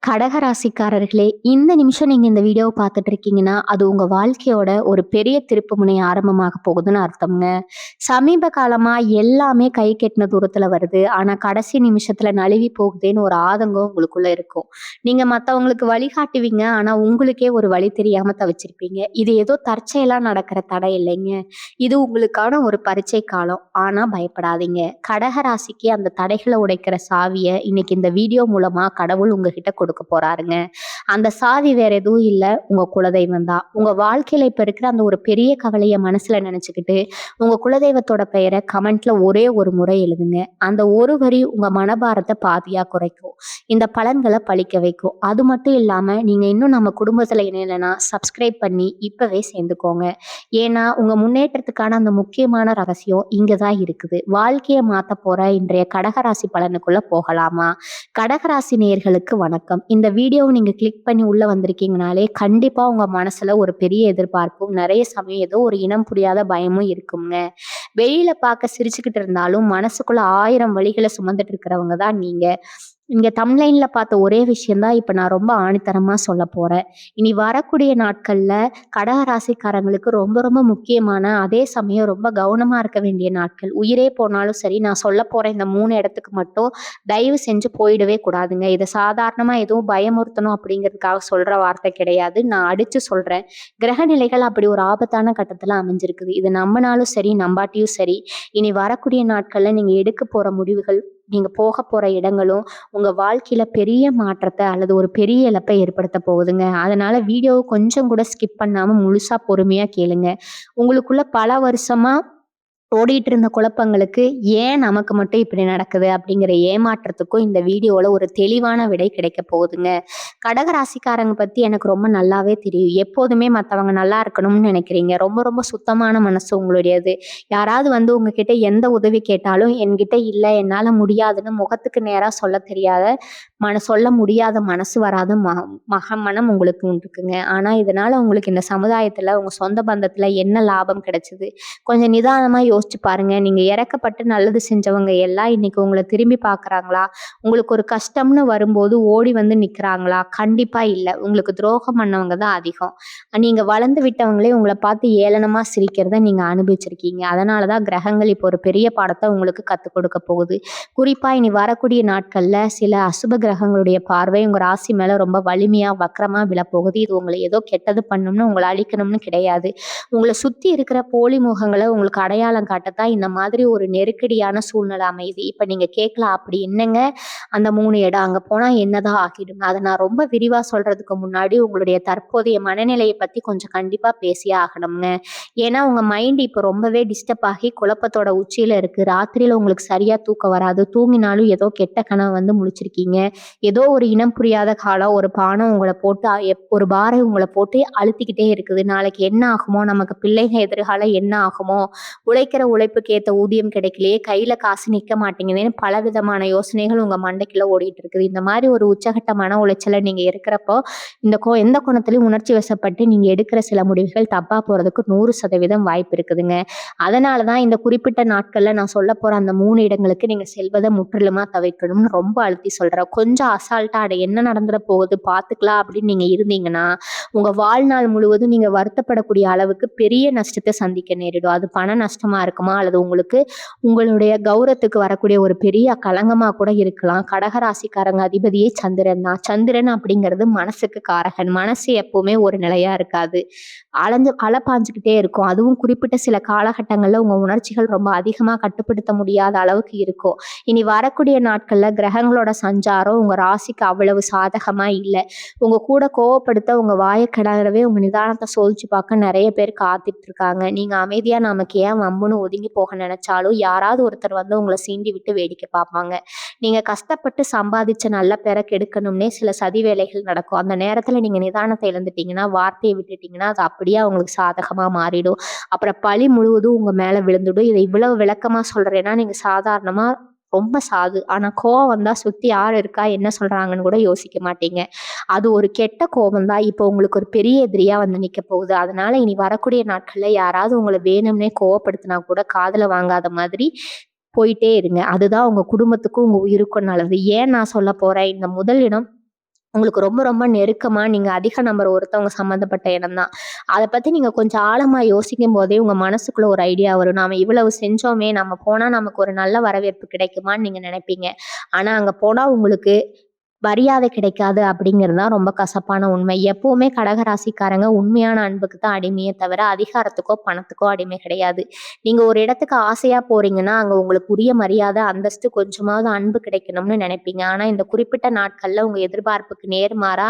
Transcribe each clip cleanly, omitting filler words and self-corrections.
கடகராசிக்காரர்களே, இந்த நிமிஷம் நீங்க இந்த வீடியோவ பார்த்துட்டு இருக்கீங்கன்னா, அது உங்க வாழ்க்கையோட ஒரு பெரிய திருப்புமுனை ஆரம்பமாக போகுதுன்னு அர்த்தம்ங்க. சமீப காலமா எல்லாமே கை கெட்டுன தூரத்துல வருது. ஆனா, கடைசி நிமிஷத்துல நழுவி போகுதேன்னு ஒரு ஆதங்கம் உங்களுக்குள்ள இருக்கும். நீங்க மத்தவங்களுக்கு வழிகாட்டுவீங்க. ஆனா, உங்களுக்கே ஒரு வழி தெரியாம தவிச்சிருப்பீங்க. இது ஏதோ தற்செயலா நடக்கிற தடை இல்லைங்க. இது உங்களுக்கான ஒரு பரீட்சை காலம். ஆனா பயப்படாதீங்க. கடகராசிக்கு அந்த தடைகள உடைக்கிற சாவிய இன்னைக்கு இந்த வீடியோ மூலமா கடவுள் உங்ககிட்ட கொடுக்க போறாருங்க. அந்த சாவி வேற எதுவும் இல்ல, உங்க குலதெய்வம் தான். உங்க வாழ்க்கையில இப்ப இருக்கிற அந்த ஒரு பெரிய கவலைய மனசுல நினைச்சுக்கிட்டு, உங்க குலதெய்வத்தோட பெயர கமெண்ட்ல ஒரே ஒரு முறை எழுதுங்க. அந்த ஒரு வரி உங்க மனபாரத்த பாதியா குறைக்கும். இந்த பலன்கள பலிக்க வைக்கும். அது மட்டும் இல்லாம, நீங்க இன்னும் நம்ம குடும்பத்துல இணையலன்னா, சப்ஸ்கிரைப் பண்ணி இப்பவே சேர்ந்துக்கோங்க. ஏன்னா, உங்க முன்னேற்றத்துக்கான அந்த முக்கியமான ரகசியம் இங்க தான் இருக்குது. வாழ்க்கைய மாத்தப் போற இன்றைய கடகராசி பலனுக்குள்ள போகலாமா? கடகராசி நேயர்களுக்கு வணக்கம். இந்த வீடியோவ நீங்க கிளிக் பண்ணி உள்ள வந்திருக்கீங்கனாலே, கண்டிப்பா உங்க மனசுல ஒரு பெரிய எதிர்பார்ப்பும், நெறைய சமயம் ஏதோ ஒரு இனம் புரியாத பயமும் இருக்குங்க. வெளியில பார்க்க சிரிச்சுக்கிட்டு இருந்தாலும், மனசுக்குள்ள 1000 வலிகள சுமந்துட்டு இருக்கிறவங்க தான் நீங்க. இங்க தம்ப்லைன்ல பார்த்த ஒரே விஷயம் தான் இப்ப நான் ரொம்ப ஆணித்தரமா சொல்லப் போறேன். இனி வரக்கூடிய நாட்கள்ல கடக ராசிக்காரங்களுக்கு ரொம்ப ரொம்ப முக்கியமான, அதே சமயம் ரொம்ப கவனமா இருக்க வேண்டிய நாட்கள். உயிரே போனாலும் சரி, நான் சொல்லப் போற இந்த 3 இடத்துக்கு மட்டும் தயவு செஞ்சு போயிடவே கூடாதுங்க. இத சாதாரணமா எதுவும் பயமுறுத்தணும் அப்படிங்கிறதுக்காக சொல்ற வார்த்தை கிடையாது. நான் அடிச்சு சொல்றேன். கிரக நிலைகள் அப்படி ஒரு ஆபத்தான கட்டத்துல அமைஞ்சிருக்குது. இது நம்பினாலும் சரி, நம்பாட்டியும் சரி, இனி வரக்கூடிய நாட்கள்ல நீங்க எடுக்கப் போற முடிவுகள், நீங்க போகப் போற இடங்களும் உங்க வாழ்க்கையில பெரிய மாற்றத்த அல்லது ஒரு பெரிய இழப்பை ஏற்படுத்த போகுதுங்க. அதனால வீடியோவ கொஞ்சம் கூட ஸ்கிப் பண்ணாம முழுசா பொறுமையா கேளுங்க. உங்களுக்குள்ள பல வருஷமா ஓடிட்டு இருந்த குழப்பங்களுக்கு ஏன் நமக்கு மட்டும் இப்படி நடக்குது அப்படிங்கிற ஏமாற்றத்துக்கும் இந்த வீடியோல ஒரு தெளிவான விடை கிடைக்க போகுதுங்க. கடக ராசிக்காரங்க பத்தி எனக்கு ரொம்ப நல்லாவே தெரியும். எப்போதுமே மத்தவங்க நல்லா இருக்கணும்னு நினைக்கிறீங்க. ரொம்ப ரொம்ப சுத்தமான மனசு உங்களுடையது. யாராவது வந்து உங்ககிட்ட எந்த உதவி கேட்டாலும் என்கிட்ட இல்ல, என்னால முடியாதுன்னு முகத்துக்கு நேரா சொல்லத் தெரியாத, சொல்ல முடியாத மனசு வராத மனம் உங்களுக்கு இருக்குங்க. ஆனா இதனால உங்களுக்கு இந்த சமுதாயத்துல உங்க சொந்த பந்தத்துல என்ன லாபம் கிடைச்சது? கொஞ்சம் நிதானமா யோசிச்சு பாருங்க. நீங்க இறக்கப்பட்டு நல்லது செஞ்சவங்க எல்லாம் இன்னைக்கு உங்கள திரும்பி பார்க்குறாங்களா? உங்களுக்கு ஒரு கஷ்டம்னு வரும்போது ஓடி வந்து நிக்கிறாங்களா? கண்டிப்பா இல்ல. உங்களுக்கு துரோகம் பண்ணவங்க தான் அதிகம். நீங்க வளர்ந்து விட்டவங்களே உங்கள பார்த்து ஏளனமா சிரிக்கிறத நீங்க அனுபவிச்சிருக்கீங்க. அதனால தான் கிரகங்கள் இப்போ ஒரு பெரிய பாடத்த உங்களுக்கு கத்துக் கொடுக்க போகுது. குறிப்பா இனி வரக்கூடிய நாட்கள்ல சில அசுப கிரகங்களுடைய பார்வை உங்க ராசி மேல ரொம்ப வலிமையா, வக்ரமா விழப்போகுது. இது உங்கள ஏதோ கெட்டது பண்ணணும்னு, உங்கள அழிக்கணும்னு கிடையாது. உங்கள சுத்தி இருக்கிற போலி முகங்கள உங்களுக்கு அடையாளம் காட்டத்தான் இந்த மாதிரி ஒரு நெருக்கடியான சூழ்நிலை அமையுது. இப்ப நீங்க கேட்கலாம், அப்படி என்னங்க அந்த 3 இடம்? அங்க போனா என்னதான் ஆகிடும்? அத நான் ரொம்ப விரிவா சொல்றதுக்கு முன்னாடி உங்களுடைய தற்போதைய மனநிலைய பத்தி கொஞ்சம் கண்டிப்பா பேசியே ஆகணும்ங்க. ஏன்னா உங்க மைண்ட் இப்ப ரொம்பவே டிஸ்டர்ப் ஆகி குழப்பத்தோட உச்சியில இருக்கு. ராத்திரியில உங்களுக்கு சரியா தூக்கம் வராது. தூங்கினாலும் ஏதோ கெட்ட கனவு வந்து முழிச்சிருக்கீங்க. ஏதோ ஒரு இனம் புரியாத காலம், ஒரு பானம் உங்கள போட்டு ஒரு பாரம் உங்கள போட்டு அழுத்திக்கிட்டே இருக்குது. நாளைக்கு என்ன ஆகுமோ? நமக்கு பிள்ளைங்க எதிர்காலம் என்ன ஆகுமோ? உழைக்கிற உழைப்புக்கு ஏத்த ஊதியம் கிடைக்கலையே, கையில காசு நிக்க மாட்டேங்குதேன்னு பலவிதமான யோசனைகள் உங்க மண்டைக்குள்ள ஓடிட்டு இருக்குது. இந்த மாதிரி ஒரு உச்சகட்ட மன உளைச்சல்ல நீங்க இருக்கிறப்போ, எந்த கோணத்திலயும் உணர்ச்சி வசப்பட்டு நீங்க எடுக்கிற சில முடிவுகள் தப்பா போறதுக்கு 100% வாய்ப்பு இருக்குதுங்க. அதனால தான் இந்த குறிப்பிட்ட நாட்கள்ல நான் சொல்லப் போற அந்த 3 இடங்களுக்கு நீங்க செல்வத முற்றிலுமா தவிர்க்கணும்னு ரொம்ப அழுத்தி சொல்றேன். கொஞ்சம் அசால்ட்டா அட என்ன நடந்துற போகுது பார்த்துக்கலாம் அப்படின்னு நீங்க இருந்தீங்கன்னா, உங்க வாழ்நாள் முழுவதும் நீங்க வருத்தப்படக்கூடிய அளவுக்கு பெரிய நஷ்டத்த சந்திக்க நேரிடும். அது பண நஷ்டமா இருக்குமா? அல்லது உங்களுக்கு உங்களுடைய கௌரவத்துக்கு வரக்கூடிய ஒரு பெரிய களங்கமா கூட இருக்கலாம். கடகராசிக்காரங்க அதிபதியே சந்திரன் தான். சந்திரன் அப்படிங்கிறது மனசுக்கு காரகன். மனசு எப்பவுமே ஒரு நிலையா இருக்காது. அலைப்பாஞ்சுக்கிட்டே இருக்கும். அதுவும் குறிப்பிட்ட சில காலகட்டங்கள்ல உங்க உணர்ச்சிகள் ரொம்ப அதிகமா கட்டுப்படுத்த முடியாத அளவுக்கு இருக்கும். இனி வரக்கூடிய நாட்கள்ல கிரகங்களோட சஞ்சாரம் உங்க ராசிக்கு அவ்வளவு சாதகமா இல்ல. உங்க கூட கோவப்படுத்த, உங்க வாய கிளறவே, உங்க நிதானத்த சோதிச்சு பார்க்க நெறைய பேர் காத்துட்டு இருக்காங்க. நீங்க அமைதியா நமக்கு ஏன் வம்புன்னு ஒதுங்கி போக நினைச்சாலும், யாராவது ஒருத்தர் வந்து உங்கள சீண்டி விட்டு வேடிக்கை பார்ப்பாங்க. நீங்க கஷ்டப்பட்டு சம்பாதிச்ச நல்ல பேர கெடுக்கணும்னே சில சதி வேலைகள் நடக்கும். அந்த நேரத்துல நீங்க நிதானத்த இழந்துட்டீங்கன்னா, வார்த்தைய விட்டுட்டீங்கன்னா, அது அப்படியே அவங்களுக்கு சாதகமா மாறிடும். அப்புறம் பழி முழுவதும் உங்க மேல விழுந்துடும். இதை இவ்வளவு விளக்கமா சொல்றேன்னா, நீங்க சாதாரணமா ரொம்ப சாது. ஆனா கோவம் வந்தா சுத்தி யார் இருக்கா, என்ன சொல்றாங்கன்னு கூட யோசிக்க மாட்டீங்க. அது ஒரு கெட்ட கோபம் தான் இப்போ உங்களுக்கு ஒரு பெரிய எதிரியா வந்து நிக்க போகுது. அதனால இனி வரக்கூடிய நாட்கள்ல யாராவது உங்கள வேணும்னே கோவப்படுத்தினா கூட காதுல வாங்காத மாதிரி போயிட்டே இருங்க. அதுதான் உங்க குடும்பத்துக்கும், உங்க உயிருக்கும் நல்லது. ஏன் நான் சொல்லப் போறேன், இந்த முதல் இடம் உங்களுக்கு ரொம்ப ரொம்ப நெருக்கமா நீங்க அதிக நம்பர் ஒருத்தவங்க சம்மந்தப்பட்ட இடம் தான். அத பத்தி நீங்க கொஞ்சம் ஆழமா யோசிக்கும்போதே உங்க மனசுக்குள்ள ஒரு ஐடியா வரும். நாம இவ்வளவு செஞ்சோமே! நம்ம போனா நமக்கு ஒரு நல்ல வரவேற்பு கிடைக்குமான்னு நீங்க நினைப்பீங்க. ஆனா அங்க போனா உங்களுக்கு மரியாதை கிடைக்காது அப்படிங்கிறது தான் ரொம்ப கசப்பான உண்மை. எப்பவுமே கடகராசிக்காரங்க உண்மையான அன்புக்கு தான் அடிமையே தவிர, அதிகாரத்துக்கோ, பணத்துக்கோ அடிமை கிடையாது. நீங்க ஒரு இடத்துக்கு ஆசையா போறீங்கன்னா, அங்க உங்களுக்கு உரிய மரியாதை, அந்தஸ்து, கொஞ்சமாவது அன்பு கிடைக்கணும்னு நினைப்பீங்க. ஆனா, இந்த குறிப்பிட்ட நாட்கள்ல உங்க எதிர்பார்ப்புக்கு நேர்மாறா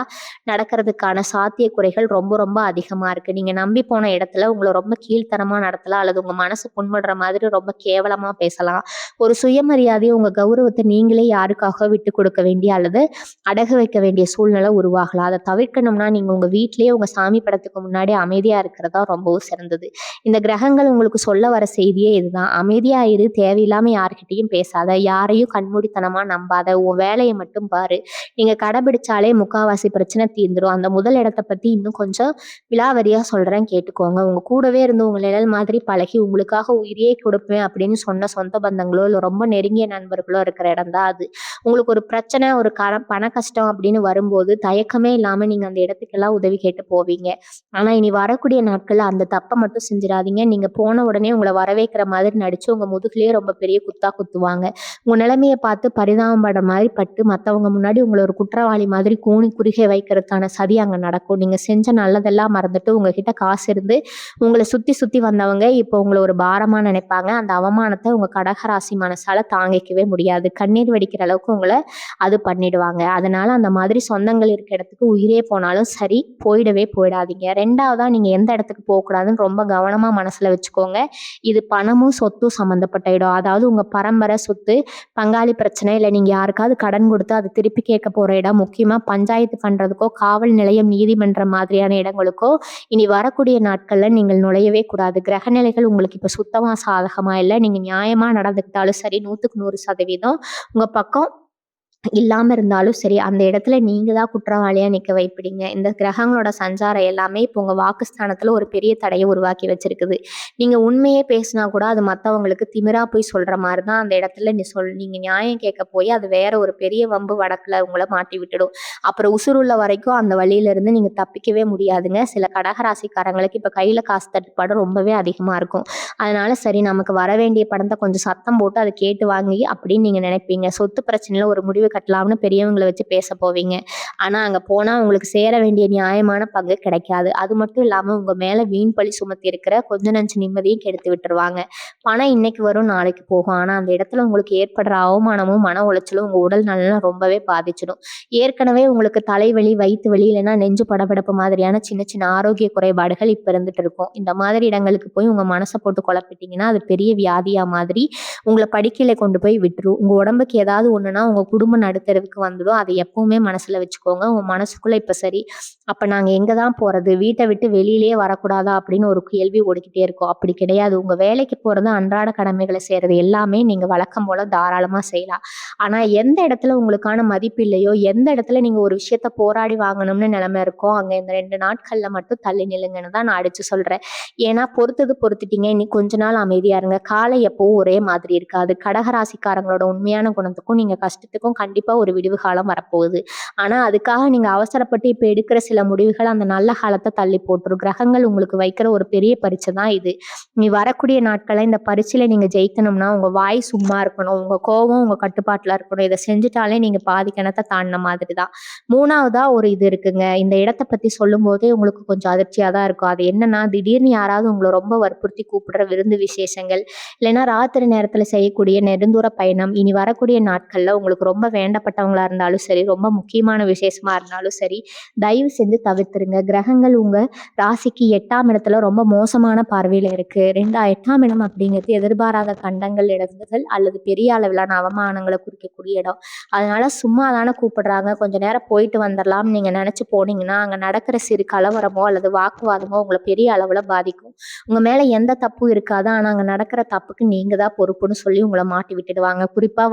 நடக்கிறதுக்கான சாத்தியக்கூறைகள் ரொம்ப ரொம்ப அதிகமா இருக்கு. நீங்க நம்பி போன இடத்துல உங்கள ரொம்ப கீழ்த்தனமா நடத்தலாம், அல்லது உங்க மனசு புண்படுற மாதிரி ரொம்ப கேவலமா பேசலாம். ஒரு சுயமரியாதை, உங்க கௌரவத்த நீங்களே யாருக்காக விட்டுக் கொடுக்க வேண்டிய அல்லது அடகு வைக்க வேண்டிய சூழ்நிலை உருவாகலாம். அத தவிர்க்கணும்னா, நீங்க உங்க வீட்லயே உங்க சாமி படத்துக்கு முன்னாடி அமைதியா இருக்கிறது தான் ரொம்பவும் சிறந்தது. இந்த கிரகங்கள் உங்களுக்கு சொல்ல வர செய்தியே இதுதான். அமைதியா இரு, தேவையில்லாம யார்கிட்டயும் பேசாத, யாரையும் கண்மூடித்தனமா நம்பாத, உன் வேலைய மட்டும் பாரு. நீங்க கடைபிடிச்சாலே முக்காவாசி பிரச்சனை தீர்ந்துரும். அந்த முதல் இடத்த பத்தி இன்னும் கொஞ்சம் விலாவரியா சொல்றேன் கேட்டுக்கோங்க. உங்க கூடவே இருந்து உங்க நிழல் மாதிரி பழகி, உங்களுக்காக உயிரையே கொடுப்பேன் அப்படின்னு சொன்ன சொந்த பந்தங்களோ, இல்ல ரொம்ப நெருங்கிய நண்பர்களோ இருக்கிற இடம் தான் அது. உங்களுக்கு ஒரு பிரச்சனை, ஒரு பண கஷ்டம் அப்படின்னு வரும்போது, தயக்கமே இல்லாம நீங்க அந்த இடத்துக்கெல்லாம் உதவி கேட்டு போவீங்க. ஆனா, இனி வரக்கூடிய நாட்கள்ல அந்த தப்ப மட்டும் செஞ்சுறாதீங்க. நீங்க போன உடனே உங்கள வரவேற்கிற மாதிரி நடிச்சு, உங்க முதுகுலயே ரொம்ப பெரிய குத்தா குத்துவாங்க. உங்க நிலைமைய பார்த்து பரிதாபம் படுற மாரி பட்டு, மத்தவங்க முன்னாடி உங்கள ஒரு குற்றவாளி மாதிரி கூனி குறுகே வைக்கிறதுக்கான சதி அங்க நடக்கும். நீங்க செஞ்ச நல்லதெல்லாம் மறந்துட்டு, உங்ககிட்ட காசு இருந்து, உங்கள சுத்தி சுத்தி வந்தவங்க, இப்போ உங்கள ஒரு பாரமா நினைப்பாங்க. அந்த அவமானத்த உங்க கடகராசி மனசால தாங்கிக்கவே முடியாது. கண்ணீர் வடிக்கிற அளவுக்கு உங்கள அது பண்ணிடுவாங்க. அதனால அந்த மாதிரி சொந்தங்கள் இருக்க இடத்துக்கு உயிரே போனாலும் சரி, போயிடவே போயிடாதீங்க. 2வதா நீங்க எந்த இடத்துக்கு போக்கூடாதுன்னு ரொம்ப கவனமா மனசுல வச்சுக்கோங்க. இது பணமும், சொத்தும் சம்மந்தப்பட்ட இடம். அதாவது உங்க பரம்பரை சொத்து, பங்காளி பிரச்சனை, இல்ல நீங்க யாருக்காவது கடன் குடுத்து அத திருப்பி கேட்க போற இடம், முக்கியமா பஞ்சாயத்து பண்றதுக்கோ, காவல் நிலையம், நீதிமன்றம் மாதிரியான இடங்களுக்கோ, இனி வரக்கூடிய நாட்கள்ல நீங்கள் நுழையவே கூடாது. கிரகநிலைகள் உங்களுக்கு இப்ப சுத்தமா சாதகமா இல்ல. நீங்க நியாயமா நடந்துக்கிட்டாலும் சரி, 100க்கு 100% உங்க பக்கம் இல்லாம இருந்தாலும் சரி, அந்த இடத்துல நீங்க தான் குற்றவாளியா நிக்க வைப்பீங்க. இந்த கிரகங்களோட சஞ்சாரம் எல்லாமே இப்போ உங்க வாக்குஸ்தானத்துல ஒரு பெரிய தடைய உருவாக்கி வச்சிருக்குது. நீங்க உண்மையே பேசினா கூட அது மத்தவங்களுக்கு திமிரா போய் சொல்ற மாரி தான் அந்த இடத்துல நீங்க நியாயம் கேட்க போய் அது வேற ஒரு பெரிய வம்பு வழக்குல உங்கள மாட்டி விட்டுடும். அப்புறம் உசுருள்ள வரைக்கும் அந்த வழியில இருந்து நீங்க தப்பிக்கவே முடியாதுங்க. சில கடகராசிக்காரங்களுக்கு இப்ப கையில காசு தட்டுப்பாடு ரொம்பவே அதிகமா இருக்கும். அதனால சரி நமக்கு வர வேண்டிய பணத்த கொஞ்சம் சத்தம் போட்டு அத கேட்டு வாங்கி அப்படின்னு நீங்க நினைப்பீங்க. சொத்து பிரச்சனையில ஒரு முடிவு கட்டலாம்னு பெரியவங்கள வச்சு பேச போவீங்க. ஆனா அங்க போனா உங்களுக்கு சேர வேண்டிய நியாயமான பங்கு கிடைக்காது. அது மட்டும் இல்லாம உங்க மேல வீண் பழி சுமத்தி இருக்கிற கொஞ்ச நஞ்ச நிம்மதியும் கெடுத்து விட்டுருவாங்க. பணம் இன்னைக்கு வரும், நாளைக்கு போகும். ஆனா அந்த இடத்துல உங்களுக்கு ஏற்படுற அவமானமும், மன உளைச்சலும் உங்க உடல் நலம் ரொம்பவே பாதிச்சிடும். ஏற்கனவே உங்களுக்கு தலைவலி, வயித்து வலி இல்லைன்னா நெஞ்சு படபடப்பு மாதிரியான சின்ன சின்ன ஆரோக்கிய குறைபாடுகள் இப்ப இருந்துட்டு இருக்கும். இந்த மாதிரி இடங்களுக்கு போய் உங்க மனச போட்டு குழப்பிட்டீங்கன்னா, அது பெரிய வியாதியா மாதிரி உங்கள படுக்கையில கொண்டு போய் விட்டுரும். உங்க உடம்புக்கு ஏதாவது ஒண்ணுன்னா, உங்க குடும்பம் நடுத்தெருவுக்கு வந்துடும். அதை எப்பவுமே மனசுல வச்சுக்கோங்க. உங்க மனசுக்குள்ள இப்ப சரி, அப்ப நாங்க எங்க தான் போறது? வீட்ட விட்டு வெளியிலேயே வரக்கூடாதா? அப்படின்னு ஒரு கேள்வி ஓடிக்கிட்டே இருக்கும். அப்படி கிடையாது. உங்க வேலைக்கு போறது, அன்றாட கடமைகள செய்றது எல்லாமே நீங்க வழக்கம் போல தாராளமா செய்யலாம். ஆனா எந்த இடத்துல உங்களுக்கான மதிப்பு இல்லையோ, எந்த இடத்துல நீங்க ஒரு விஷயத்த போராடி வாங்கணும்னு நிலைமை இருக்கோ, அங்க இந்த 2 நாட்கள்ல மட்டும் தள்ளி நில்லுங்கன்னு தான் நான் அடிச்சு சொல்றேன். ஏன்னா பொறுத்தது பொறுத்துட்டீங்க. இனி கொஞ்ச நாள் அமைதியா இருங்க. காலம் எப்பவும் ஒரே மாதிரி இருக்காது. கடகராசிக்காரங்களோட உண்மையான குணத்துக்கும், நீங்க கஷ்டத்துக்கும் கண்டிப்பா ஒரு விடிவு காலம் வரப்போகுது. ஆனா அதுக்காக நீங்க அவசரப்பட்டு இப்ப எடுக்கிற சில முடிவுகள் அந்த நல்ல காலத்த தள்ளி போட்டுரும். கிரகங்கள் உங்களுக்கு வைக்கிற ஒரு பெரிய பரீட்சை தான் இது. நீ வரக்கூடிய நாட்கள்ல இந்த பரீட்சையில நீங்க ஜெயிக்கணும்னா, உங்க வாய் சும்மா இருக்கணும். உங்க கோவம் உங்க கட்டுப்பாட்டுல இருக்கணும். இத செஞ்சுட்டாலே நீங்க பாதி கிணத்த தாண்டுன மாதிரி தான். 3வதா ஒரு இது இருக்குங்க. இந்த இடத்த பத்தி சொல்லும்போதே உங்களுக்கு கொஞ்சம் அதிர்ச்சியா தான் இருக்கும். அது என்னன்னா, திடீர்னு யாராவது உங்கள ரொம்ப வற்புறுத்தி கூப்பிடுற விருந்து விசேஷங்கள், இல்லைன்னா ராத்திரி நேரத்துல செய்யக்கூடிய நெடுந்தூர பயணம், இனி வரக்கூடிய நாட்கள்ல உங்களுக்கு ரொம்ப வேண்டப்பட்டவங்களா இருந்தாலும் சரி, ரொம்ப முக்கியமான விசேஷமா இருந்தாலும் சரி, தயவு செஞ்சு தவிர்த்துருங்க. கிரகங்கள் உங்க ராசிக்கு 8ஆம் இடத்துல ரொம்ப மோசமான பார்வையில இருக்கு. 8ஆம் இடம் அப்படிங்கிறது எதிர்பாராத கண்டங்கள், இடர்கள் அல்லது பெரிய அளவிலான அவமானங்கள குறிக்கக்கூடிய இடம். அதனால சும்மா தானே கூப்பிடுறாங்க, கொஞ்ச நேரம் போயிட்டு வந்துரலாம்னு நீங்க நினைச்சு போனீங்கன்னா, அங்க நடக்கிற சிறு கலவரமோ அல்லது வாக்குவாதமோ உங்கள பெரிய அளவுல பாதிக்கும். உங்க மேல எந்த தப்பும் இருக்காது. ஆனா அங்க நடக்கிற தப்புக்கு நீங்க தான் பொறுப்புன்னு சொல்லி உங்கள மாட்டி விட்டுடுவாங்க. குறிப்பா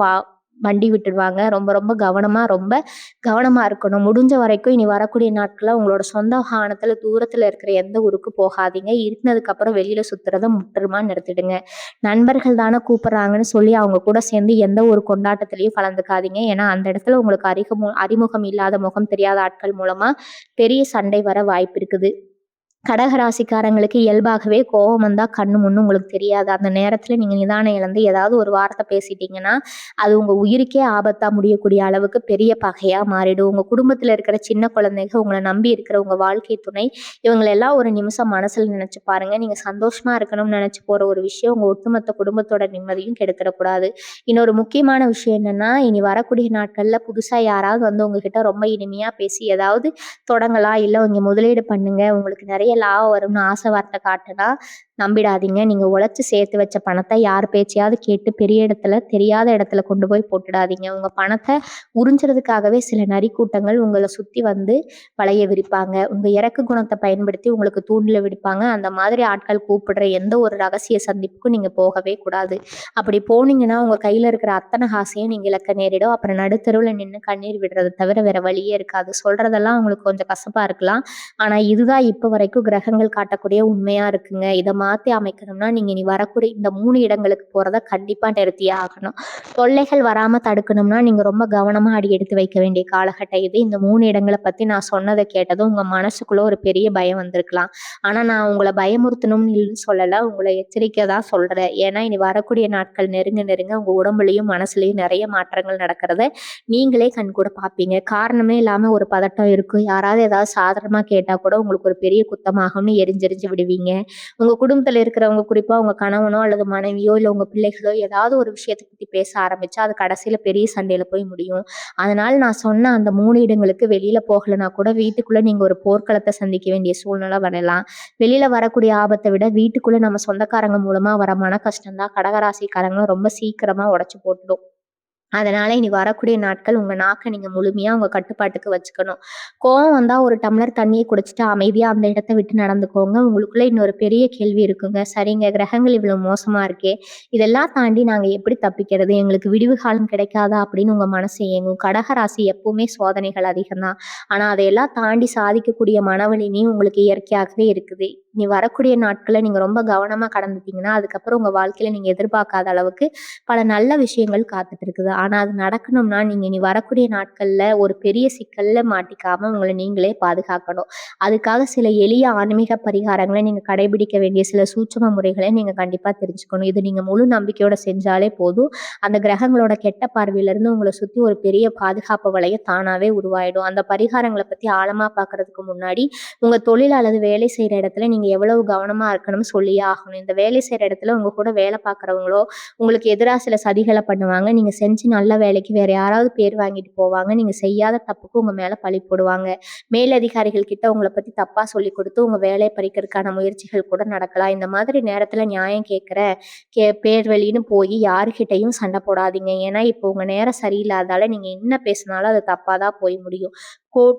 வண்டி விட்டுடுவாங்க. ரொம்ப ரொம்ப கவனமா இருக்கணும். முடிஞ்ச வரைக்கும் இனி வரக்கூடிய நாட்கள்ல உங்களோட சொந்த வாகனத்துல தூரத்துல இருக்கிற எந்த ஊருக்கு போகாதீங்க. இருட்டுனதுக்கப்புறம் வெளியில சுத்துறத முற்றிலுமா நிறுத்திடுங்க. நண்பர்கள் தானே கூப்பிடுறாங்கன்னு சொல்லி அவங்க கூட சேர்ந்து எந்த ஒரு கொண்டாட்டத்திலயும் கலந்துக்காதீங்க. ஏன்னா அந்த இடத்துல உங்களுக்கு அறிமுகம் இல்லாத, முகம் தெரியாத ஆட்கள் மூலமா பெரிய சண்டை வர வாய்ப்பு இருக்குது. கடகராசிக்காரங்களுக்கு இயல்பாகவே கோவம் வந்தா கண்ணு முன்னு உங்களுக்கு தெரியாது. அந்த நேரத்துல நீங்க நிதானம் இழந்து ஏதாவது ஒரு வார்த்தை பேசிட்டீங்கன்னா, அது உங்க உயிருக்கே ஆபத்தா முடியக்கூடிய அளவுக்கு பெரிய பகையா மாறிடும். உங்க குடும்பத்துல இருக்கிற சின்ன குழந்தைங்க, உங்கள நம்பி இருக்கிற உங்க வாழ்க்கை துணை, இவங்களெல்லாம் ஒரு நிமிஷம் மனசுல நினைச்சு பாருங்க. நீங்க சந்தோஷமா இருக்கணும்னு நினைச்சு போற ஒரு விஷயம் உங்க ஒட்டுமொத்த குடும்பத்தோட நிம்மதியும் கெடுத்துறக்கூடாது. இன்னொரு முக்கியமான விஷயம் என்னன்னா, இனி வரக்கூடிய நாட்கள்ல புதுசா யாராவது வந்து உங்ககிட்ட ரொம்ப இனிமையா பேசி ஏதாவது தொடங்கலாம், இல்ல இங்க முதலீடு பண்ணுங்க, உங்களுக்கு நிறைய லாபம் வரும்னு ஆசை வார்த்தை காட்டுனா நம்பிடாதீங்க. நீங்க உழைச்சு சேர்த்து வச்ச பணத்த யார் பேச்சையாவது கேட்டு பெரிய இடத்துல, தெரியாத இடத்துல கொண்டு போய் போட்டுடாதீங்க. உங்க பணத்த உறிஞ்சுறதுக்காகவே சில நரிக்கூட்டங்கள் உங்கள சுத்தி வந்து வலைய விரிப்பாங்க. உங்க இரக்க குணத்த பயன்படுத்தி உங்களுக்கு தூண்டில விடுப்பாங்க. அந்த மாதிரி ஆட்கள் கூப்பிடுற எந்த ஒரு ரகசிய சந்திப்புக்கும் நீங்க போகவே கூடாது. அப்படி போனீங்கன்னா, உங்க கையில இருக்கிற அத்தனை காசையும் நீங்க இழக்க நேரிடும். அப்புறம் நடுத்தெருவுல நின்னு கண்ணீர் விடுறத தவிர வேற வழியே இருக்காது. சொல்றதெல்லாம் உங்களுக்கு கொஞ்சம் கசப்பா இருக்கலாம். ஆனா இதுதான் இப்ப வரைக்கும் கிரகங்கள் காட்டக்கூடிய உண்மையா இருக்குங்க. இத மாத்தி அமைக்கணும்னா, நீங்க இனி வரக்கூடிய இந்த 3 இடங்களுக்கு போறத கண்டிப்பா நிறுத்தியே ஆகணும். தொல்லைகள் வராம தடுக்கணும்னா, நீங்க ரொம்ப கவனமா அடி எடுத்து வைக்க வேண்டிய காலகட்டம் இது. இந்த 3 இடங்கள பத்தி நான் சொன்னத கேட்டதும் உங்க மனசுக்குள்ள ஒரு பெரிய பயம் வந்திருக்கலாம். ஆனா நான் உங்கள பயமுறுத்தணும்னு சொல்லல. உங்கள எச்சரிக்கை தான் சொல்றேன். ஏன்னா இனி வரக்கூடிய நாட்கள் நெருங்க உங்க உடம்புலயும், மனசுலயும் நெறைய மாற்றங்கள் நடக்கிறத நீங்களே கண்கூட பார்ப்பீங்க. காரணமே இல்லாம ஒரு பதட்டம் இருக்கும். யாராவது ஏதாவது சாதாரணமா கேட்டா கூட உங்களுக்கு ஒரு பெரிய குத்தமாகும்னு எரிஞ்செறிஞ்சு விடுவீங்க. உங்க குடும்பத்துல இருக்கிறவங்க, குறிப்பா உங்க கணவனோ அல்லது மனைவியோ, இல்ல உங்க பிள்ளைகளோ ஏதாவது ஒரு விஷயத்த பத்தி பேச ஆரம்பிச்சா, அது கடைசியில பெரிய சண்டையில போய் முடியும். அதனால நான் சொன்ன அந்த 3 இடங்களுக்கு வெளியில போகலனா கூட வீட்டுக்குள்ள நீங்க ஒரு போர்க்களத்த சந்திக்க வேண்டிய சூழ்நிலை வரலாம். வெளியில வரக்கூடிய ஆபத்த விட வீட்டுக்குள்ள நம்ம சொந்தக்காரங்க மூலமா வர மன கஷ்டம் தான் கடகராசிக்காரங்கள ரொம்ப சீக்கிரமா உடைச்சு போட்டுடும். அதனால இனி வரக்கூடிய நாட்கள் உங்க நாக்க நீங்க முழுமையா உங்க கட்டுப்பாட்டுக்கு வச்சுக்கணும். கோவம் வந்தா ஒரு டம்ளர் தண்ணிய குடிச்சுட்டு அமைதியா அந்த இடத்த விட்டு நடந்துக்கோங்க. உங்களுக்குள்ள இன்னொரு பெரிய கேள்வி இருக்குங்க. சரிங்க, கிரகங்கள் இவ்வளவு மோசமா இருக்கே, இதெல்லாம் தாண்டி நாங்க எப்படி தப்பிக்கிறது? எங்களுக்கு விடிவு காலம் கிடைக்காதா? அப்படின்னு உங்க மனசு ஏங்கும். கடகராசி எப்பவுமே சோதனைகள் அதிகம் தான். ஆனா அதையெல்லாம் தாண்டி சாதிக்கக்கூடிய மனவலிமையும் உங்களுக்கு இயற்கையாகவே இருக்குது. இனி வரக்கூடிய நாட்கள நீங்க ரொம்ப கவனமா கடந்துட்டீங்கன்னா, அதுக்கப்புறம் உங்க வாழ்க்கையில நீங்க எதிர்பார்க்காத அளவுக்கு பல நல்ல விஷயங்கள் காத்துட்டு இருக்குது. ஆனா அது நடக்கணும்னா, நீங்க இனி வரக்கூடிய நாட்கள்ல ஒரு பெரிய சிக்கல்ல மாட்டிக்காம உங்கள நீங்களே பாதுகாக்கணும். அதுக்காக சில எளிய ஆன்மீக பரிகாரங்கள நீங்க கடைபிடிக்க வேண்டிய சில சூட்சும முறைகள நீங்க கண்டிப்பா தெரிஞ்சுக்கணும். இது நீங்க முழு நம்பிக்கையோட செஞ்சாலே போதும். அந்த கிரகங்களோட கெட்ட பார்வையிலிருந்து உங்கள சுத்தி ஒரு பெரிய பாதுகாப்பு வளையம் தானாவே உருவாயிடும். அந்த பரிகாரங்கள பத்தி ஆழமா பார்க்கறதுக்கு முன்னாடி, உங்க தொழில் அல்லது வேலை செய்ற இடத்துல நீங்க எவ்வளவு கவனமா இருக்கணும்னு சொல்லியே ஆகணும். இந்த வேலை செய்ற இடத்துல உங்க கூட வேலை பார்க்குறவங்களோ, உங்களுக்கு எதிரா சில சதிகள பண்ணுவாங்க. நீங்க செஞ்சு நல்ல வேலைக்கு வேற யாராவது பேர் வாங்கிட்டு போவாங்க. நீங்க செய்யாத தப்புக்கு உங்க மேல பழி போடுவாங்க. மேலதிகாரிகள் கிட்ட உங்கள பத்தி தப்பா சொல்லிக் குடுத்து உங்க வேலைய பறிக்கிறதுக்கான முயற்சிகள் கூட நடக்கலாம். இந்த மாதிரி நேரத்துல நியாயம் கேட்கிற பேர் வழின்னு போய் யாருகிட்டயும் சண்டை போடாதீங்க. ஏன்னா இப்போ உங்க நேரம் சரியில்லாததால நீங்க என்ன பேசினாலும் அது தப்பா தான் போய் முடியும்.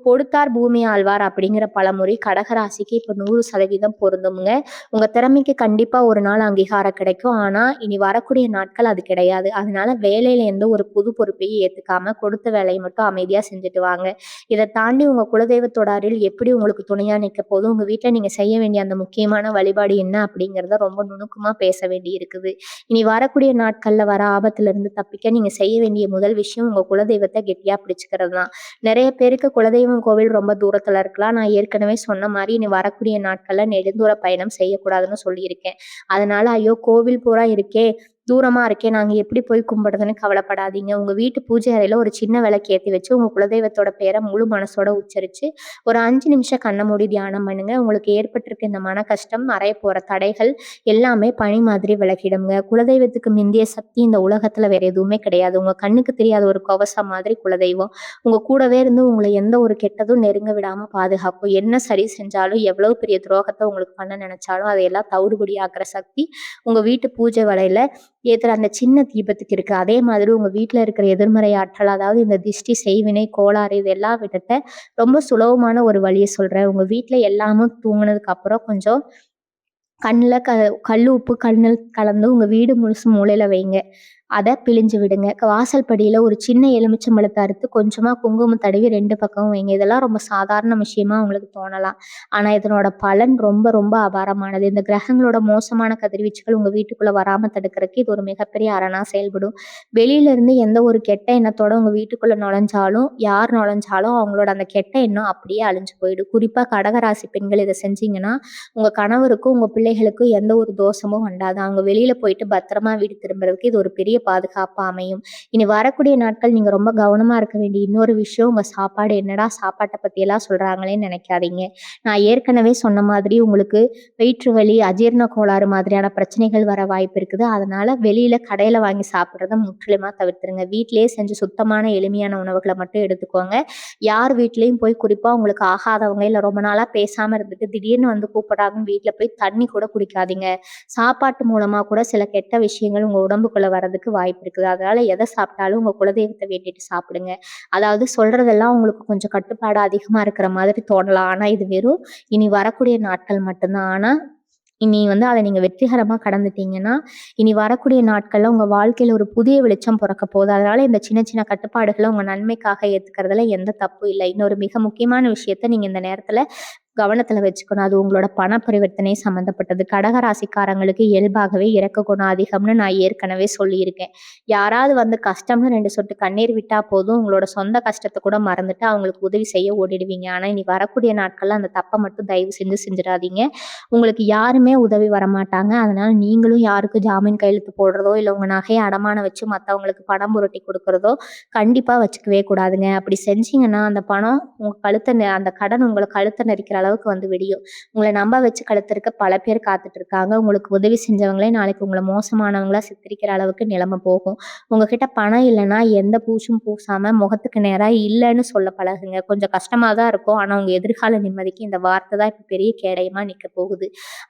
"கொடுத்தார் பூமி ஆள்வார்" அப்படிங்கிற பழமொழி கடகராசிக்கு இப்ப 100% பொருந்தும்ங்க. உங்க திறமைக்கு கண்டிப்பா ஒரு நாள் அங்கீகாரம் கிடைக்கும். ஆனா இனி வரக்கூடிய நாட்கள் அது கிடையாது. அதனால வேலையில எந்த ஒரு புது பொறுப்பையும் ஏத்துக்காம கொடுத்த வேலையை மட்டும் அமைதியா செஞ்சுட்டு வாங்க. இத தாண்டி உங்க குலதெய்வத்தோட அருள் எப்படி உங்களுக்கு துணையா நிக்க போகுது, உங்க வீட்ல நீங்க செய்ய வேண்டிய அந்த முக்கியமான வழிபாடு என்ன அப்படிங்கிறத ரொம்ப நுணுக்கமா பேச வேண்டி இருக்குது. இனி வரக்கூடிய நாட்கள்ல வர ஆபத்துல இருந்து தப்பிக்க நீங்க செய்ய வேண்டிய முதல் விஷயம் உங்க குலதெய்வத்த கெட்டியா பிடிச்சுக்கிறது தான். நிறைய பேருக்கு குலதெய்வம் கோவில் ரொம்ப தூரத்துல இருக்கலாம். நான் ஏற்கனவே சொன்ன மாரி இனி வரக்கூடிய நாட்கள்ல நெடுந்தூர பயணம் செய்யக்கூடாதுன்னு சொல்லியிருக்கேன். அதனால ஐயோ, கோவில் பூரா இருக்கே, தூரமா இருக்கே, நாங்க எப்படி போய் கும்பிடுறதுன்னு கவலைப்படாதீங்க. உங்க வீட்டு பூஜை அறையில ஒரு சின்ன விளக்கு ஏத்தி வச்சு உங்க குலதெய்வத்தோட பேர முழு மனசோட உச்சரிச்சு ஒரு 5 நிமிஷம் கண்ண மூடி தியானம் பண்ணுங்க. உங்களுக்கு ஏற்பட்டிருக்க இந்த மன கஷ்டம், மறைய போற தடைகள் எல்லாமே பனி மாதிரி விலகிடுங்க. குலதெய்வத்துக்கு மிந்திய சக்தி இந்த உலகத்துல வேற எதுவுமே கிடையாது. உங்க கண்ணுக்கு தெரியாத ஒரு கவசம் மாதிரி குலதெய்வம். உங்க கூடவே இருந்து உங்கள எந்த ஒரு கெட்டதும் நெருங்க விடாம பாதுகாக்கும். என்ன சரி செஞ்சாலும், எவ்வளவு பெரிய துரோகத்த உங்களுக்கு பண்ண நினைச்சாலும் அதையெல்லாம் தவிடுபொடியாக்குற சக்தி உங்க வீட்டு பூஜை வேளையில ஏத்துற அந்த சின்ன தீபத்துக்கு இருக்கு. அதே மாதிரி உங்க வீட்ல இருக்கிற எதிர்மறை ஆற்றல், அதாவது இந்த திஷ்டி, செய்வினை, கோளாறு இதெல்லாம் விட்டுட்டு ரொம்ப சுலபமான ஒரு வழிய சொல்றேன். உங்க வீட்ல எல்லாமும் தூங்குனதுக்கு அப்புறம் கொஞ்சம் கண்ல கல்லு உப்பு கல்லுல கலந்து உங்க வீடு முழுசும் மூலையில வைங்க. அத பிழிஞ்சு விடுங்க. வாசல் படியில ஒரு சின்ன எலுமிச்சம்பழத்த அறுத்து கொஞ்சமா குங்குமம் தடவி 2 பக்கமும் வைங்க. இதெல்லாம் ரொம்ப சாதாரண விஷயமா உங்களுக்கு தோணலாம். ஆனா இதனோட பலன் ரொம்ப ரொம்ப அபாரமானது. இந்த கிரகங்களோட மோசமான கதிர்வீச்சுகள் உங்க வீட்டுக்குள்ள வராம தடுக்கிறதுக்கு இது ஒரு மிகப்பெரிய அரணா செயல்படும். வெளியில இருந்து எந்த ஒரு கெட்ட எண்ணத்தோட உங்க வீட்டுக்குள்ள நுழைஞ்சாலும், யார் நுழைஞ்சாலும் அவங்களோட அந்த கெட்ட எண்ணம் அப்படியே அழிஞ்சு போயிடும். குறிப்பா கடகராசி பெண்கள் இத செஞ்சீங்கன்னா, உங்க கணவருக்கும், உங்க பிள்ளைகளுக்கும் எந்த ஒரு தோஷமும் அண்டாது. அவங்க வெளியில போயிட்டு பத்திரமா வீடு திரும்புறதுக்கு இது ஒரு பெரிய பாதுகாப்பா அமையும். இனி வரக்கூடிய நாட்கள் நீங்க ரொம்ப கவனமா இருக்க வேண்டிய இன்னொரு விஷயம், உங்க சாப்பாடு. என்னடா சாப்பாட்ட பத்தியெல்லாம் சொல்றாங்களேன்னு நெனைக்காதீங்க. நான் ஏற்கனவே சொன்ன மாதிரி உங்களுக்கு வயிற்று வலி, அஜீரண கோளாறு மாதிரியான பிரச்சனைகள் வர வாய்ப்பு இருக்குது. அதனால வெளியில கடையில வாங்கி சாப்பிடுறத முற்றிலுமா தவிர்த்துருங்க. வீட்டிலேயே செஞ்சு சுத்தமான எளிமையான உணவுகள மட்டும் எடுத்துக்கோங்க. யார் வீட்லயும் போய் குறிப்பா உங்களுக்கு ஆகாதவங்க, இல்ல ரொம்ப நாளா பேசாம இருந்துட்டு திடீர்னு வந்து கூப்பிடுறாங்கன்னு வீட்ல போய் தண்ணி கூட குடிக்காதீங்க. சாப்பாட்டு மூலமா கூட சில கெட்ட விஷயங்கள் உங்க உடம்புக்குள்ள வர்றதுக்கு வாய்ப்பு இருக்குது. அதனால எத சாப்பிட்டாலும் உங்க குலதெய்வத்த வேண்டிட்டு சாப்பிடுங்க. அதாவது சொல்றதெல்லாம் உங்களுக்கு கொஞ்சம் கட்டுப்பாடு அதிகமா இருக்கிற மாதிரி தோணலாம். ஆனா இது வெறும் இனி வரக்கூடிய நாட்கள் மட்டும்தான். ஆனா இனி அத நீங்க வெற்றிகரமா கடந்துட்டீங்கன்னா, இனி வரக்கூடிய நாட்கள்ல உங்க வாழ்க்கையில ஒரு புதிய வெளிச்சம் பொறக்க போகுது. அதனால இந்த சின்ன சின்ன கட்டுப்பாடுகள உங்க நன்மைக்காக ஏத்துக்கிறதுல எந்த தப்பும் இல்ல. இன்னொரு மிக முக்கியமான விஷயத்த நீங்க இந்த நேரத்துல கவனத்துல வச்சுக்கணும். அது உங்களோட பண பரிவர்த்தனை சம்மந்தப்பட்டது. கடக ராசிக்காரங்களுக்கு இயல்பாகவே இரக்க குணம் அதிகம்னு நான் ஏற்கனவே சொல்லியிருக்கேன். யாராவது வந்து கஷ்டம்னு 2 சொட்டு கண்ணீர் விட்டா போதும், உங்களோட சொந்த கஷ்டத்த கூட மறந்துட்டு அவங்களுக்கு உதவி செய்ய ஓடிடுவீங்க. ஆனா இனி வரக்கூடிய நாட்கள்ல அந்த தப்ப மட்டும் தயவு செஞ்சு செஞ்சுறாதீங்க. உங்களுக்கு யாருமே உதவி வரமாட்டாங்க. அதனால நீங்களும் யாருக்கும் ஜாமீன் கையெழுத்து போடுறதோ, இல்ல உங்க நகைய அடமானம் வச்சு மத்தவங்களுக்கு பணம் புரட்டி குடுக்குறதோ கண்டிப்பா வச்சுக்கவே கூடாதுங்க. அப்படி செஞ்சீங்கன்னா, அந்த பணம் உங்க அந்த கடன் உங்கள கழுத்த நெரிக்கிற அளவுக்கு வந்து விடியும். உங்கள நம்ப வச்சு கழுத்தறுக்க பல பேர் காத்துட்டு இருக்காங்க. உங்களுக்கு உதவி செஞ்சவங்களே நாளைக்கு உங்கள மோசமானவங்களா சித்தரிக்கிற அளவுக்கு நிலைமை போகும். உங்ககிட்ட பணம் இல்லன்னா, எந்த பூச்சும் பூசாம முகத்துக்கு நேரா இல்லன்னு சொல்ல பழகுங்க. கொஞ்சம் கஷ்டமா தான் இருக்கும். ஆனா, உங்க எதிர்கால நிம்மதிக்கு இந்த வார்த்தை தான் இப்ப பெரிய கேடயமா நிக்க போகுது.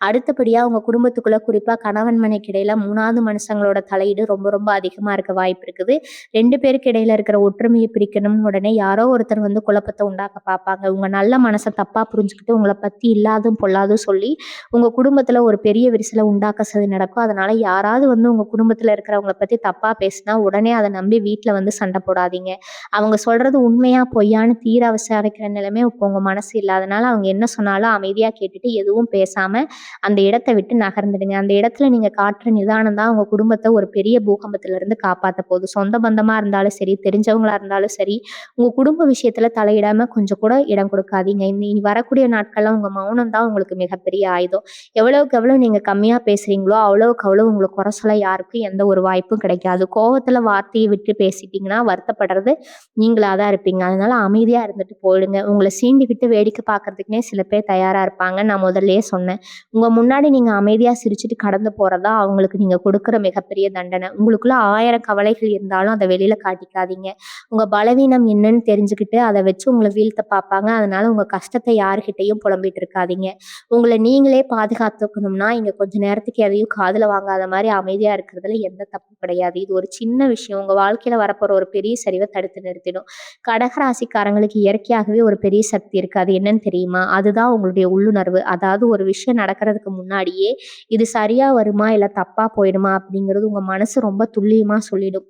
அடுத்தபடியா உங்க குடும்பத்துக்குள்ள குறிப்பா கணவன் மனைவிக்கு இடையில 3வது மனுஷங்களோட தலையீடு ரொம்ப ரொம்ப அதிகமா இருக்க வாய்ப்பு இருக்குது. 2 பேருக்கு இடையில இருக்கிற ஒற்றுமையை பிரிக்கணும்னு உடனே யாரோ ஒருத்தர் வந்து குழப்பத்த உண்டாக்க பார்ப்பாங்க. உங்க நல்ல மனச தப்பா புரிஞ்சுக்கிட்டு உங்கள பத்தி இல்லாதும் பொல்லாதும் சொல்லி உங்க குடும்பத்துல ஒரு பெரிய விரிசல உண்டாக்க நடக்கும். அதனால யாராவது வந்து உங்க குடும்பத்துல இருக்கிறவங்கள பத்தி தப்பா பேசினா உடனே அத நம்பி வீட்ல வந்து சண்டை போடாதீங்க. அவங்க சொல்றது உண்மையா பொய்யான்னு தீர விசாரிக்கிற நிலைமை இப்போ உங்க மனசு இல்ல. அதனால அவங்க என்ன சொன்னாலும் அமைதியா கேட்டுட்டு எதுவும் பேசாம அந்த இடத்த விட்டு நகர்ந்துடுங்க. அந்த இடத்துல நீங்க காட்டுற நிதானம் தான் உங்க குடும்பத்த ஒரு பெரிய பூகம்பத்திலிருந்து காப்பாத்த போகுது. சொந்த பந்தமா இருந்தாலும் சரி, தெரிஞ்சவங்களா இருந்தாலும் சரி, உங்க குடும்ப விஷயத்துல தலையிடாம கொஞ்சம் கூட இடம் கொடுக்காதீங்க. இனி வரக்கூடிய நாட்கள்ல உங்க மௌனம் தான் உங்களுக்கு மிகப்பெரிய ஆயுதம். எவ்வளவுக்கு எவ்வளவு நீங்க கம்மியா பேசுறீங்களோ, அவ்வளவுக்கு அவ்வளவு உங்கள குறை சொல்ல யாருக்கும் எந்த ஒரு வாய்ப்பும் கிடைக்காது. கோவத்துல வார்த்தைய விட்டு பேசிட்டீங்கன்னா, வருத்தப்படுறது நீங்களா தான் இருப்பீங்க. அதனால அமைதியா இருந்துட்டு போயிடுங்க. உங்கள சீண்டிக்கிட்டு வேடிக்கை பார்க்கறதுக்குன்னே சில பேர் தயாரா இருப்பாங்க. நான் முதல்லயே சொன்னேன். உங்க முன்னாடி நீங்க அமைதியா சிரிச்சுட்டு கடந்து போறதா அவங்களுக்கு நீங்க கொடுக்குற மிகப்பெரிய தண்டனை. உங்களுக்குள்ள 1000 கவலைகள் இருந்தாலும் அத வெளியில காட்டிக்காதீங்க. உங்க பலவீனம் என்னன்னு தெரிஞ்சுக்கிட்டு அத வச்சு உங்கள வீழ்த்த பார்ப்பாங்க. அதனால உங்க கஷ்டத்த யார்கிட்டயும் புலம்பிட்டு இருக்காதீங்க. உங்கள நீங்களே பாதுகாத்துக்கணும்னா, இங்க கொஞ்ச நேரத்துக்கு எதையும் காதுல வாங்காத மாரி அமைதியா இருக்கிறதுல எந்த தப்பும் கிடையாது. இது ஒரு சின்ன விஷயம். உங்க வாழ்க்கையில வரப்போற ஒரு பெரிய சரிவ தடுத்து நிறுத்திடும். கடகராசிக்காரங்களுக்கு இயற்கையாகவே ஒரு பெரிய சக்தி இருக்கு. அது என்னன்னு தெரியுமா? அதுதான் உங்களுடைய உள்ளுணர்வு. அதாவது ஒரு விஷயம் நடக்கிறதுக்கு முன்னாடியே, இது சரியா வருமா? இல்ல தப்பா போயிடுமா? அப்படிங்கிறது உங்க மனசு ரொம்ப துல்லியமா சொல்லிடும்.